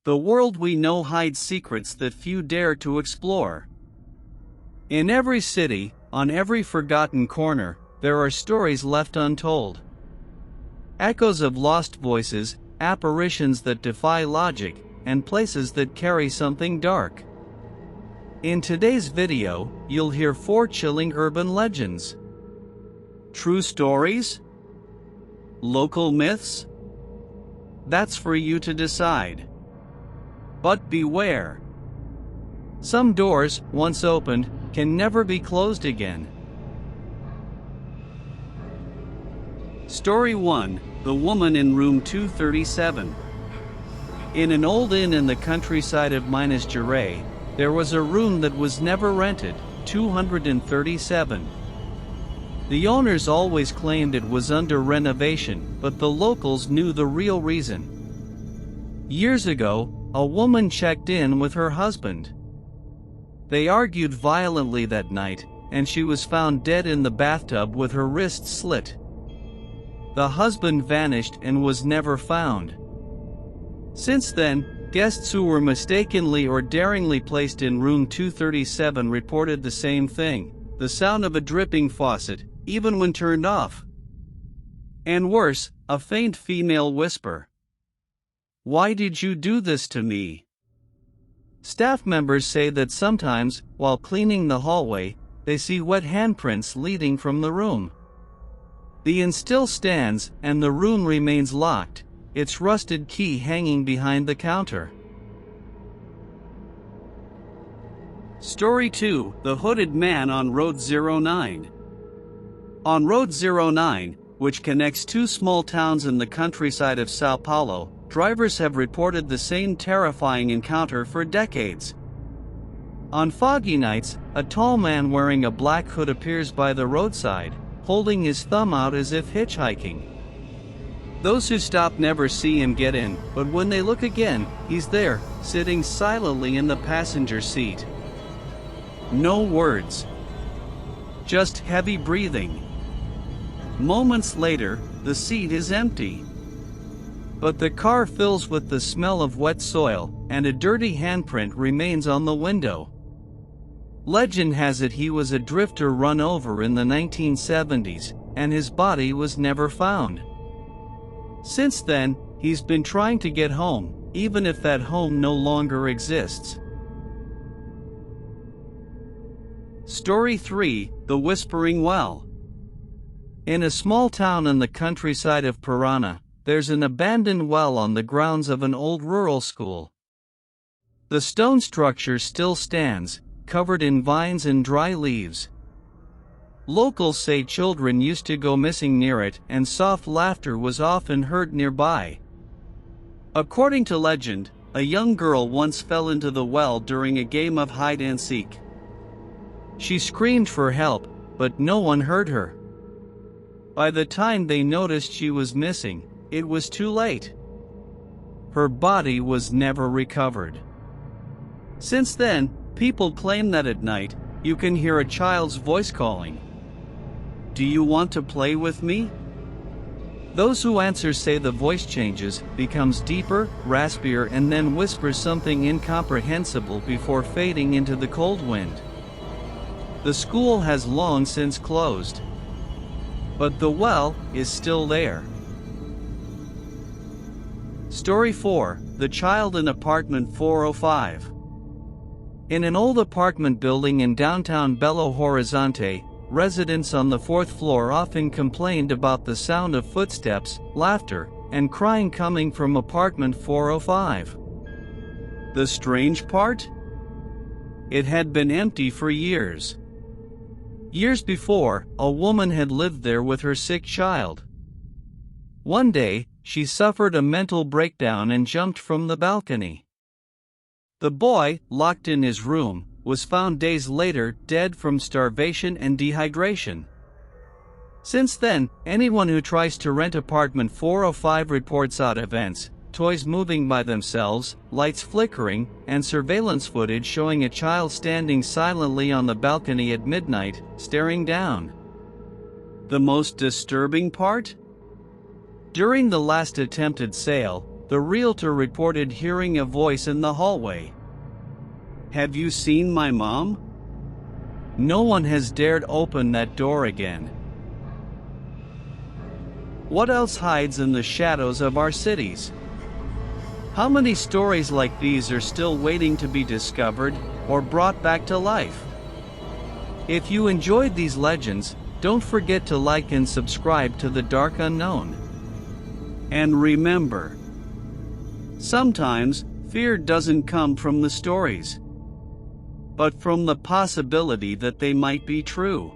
The world we know hides secrets that few dare to explore. In every city, on every forgotten corner, there are stories left untold. Echoes of lost voices, apparitions that defy logic, and places that carry something dark. In today's video, you'll hear 4 chilling urban legends. True stories? Local myths? That's for you to decide. But beware. Some doors, once opened, can never be closed again. Story 1: The Woman in Room 237. In an old inn in the countryside of Minas Gerais, there was a room that was never rented, 237. The owners always claimed it was under renovation, but the locals knew the real reason. Years ago, a woman checked in with her husband. They argued violently that night, and she was found dead in the bathtub with her wrists slit. The husband vanished and was never found. Since then, guests who were mistakenly or daringly placed in room 237 reported the same thing: the sound of a dripping faucet, even when turned off. And worse, a faint female whisper. "Why did you do this to me?" Staff members say that sometimes, while cleaning the hallway, they see wet handprints leading from the room. The inn still stands, and the room remains locked, its rusted key hanging behind the counter. Story 2: The Hooded Man on Road 09. On Road 09, which connects 2 small towns in the countryside of Sao Paulo, drivers have reported the same terrifying encounter for decades. On foggy nights, a tall man wearing a black hood appears by the roadside, holding his thumb out as if hitchhiking. Those who stop never see him get in, but when they look again, he's there, sitting silently in the passenger seat. No words. Just heavy breathing. Moments later, the seat is empty. But the car fills with the smell of wet soil, and a dirty handprint remains on the window. Legend has it he was a drifter run over in the 1970s, and his body was never found. Since then, he's been trying to get home, even if that home no longer exists. Story 3: The Whispering Well. In a small town in the countryside of Parana, there's an abandoned well on the grounds of an old rural school. The stone structure still stands, covered in vines and dry leaves. Locals say children used to go missing near it, and soft laughter was often heard nearby. According to legend, a young girl once fell into the well during a game of hide and seek. She screamed for help, but no one heard her. By the time they noticed she was missing, it was too late. Her body was never recovered. Since then, people claim that at night, you can hear a child's voice calling, "Do you want to play with me?" Those who answer say the voice changes, becomes deeper, raspier, and then whispers something incomprehensible before fading into the cold wind. The school has long since closed. But the well is still there. Story 4: The Child in Apartment 405. In an old apartment building in downtown Belo Horizonte, residents on the 4th floor often complained about the sound of footsteps, laughter, and crying coming from apartment 405. The strange part? It had been empty for years. Years before, a woman had lived there with her sick child. One day, she suffered a mental breakdown and jumped from the balcony. The boy, locked in his room, was found days later dead from starvation and dehydration. Since then, anyone who tries to rent apartment 405 reports odd events: toys moving by themselves, lights flickering, and surveillance footage showing a child standing silently on the balcony at midnight, staring down. The most disturbing part? During the last attempted sale, The realtor reported hearing a voice in the hallway. Have you seen my mom? No one has dared open that door again. What else hides in the shadows of our cities? How many stories like these are still waiting to be discovered or brought back to life? If you enjoyed these legends, don't forget to like and subscribe to The Dark Unknown. And remember, sometimes fear doesn't come from the stories, but from the possibility that they might be true.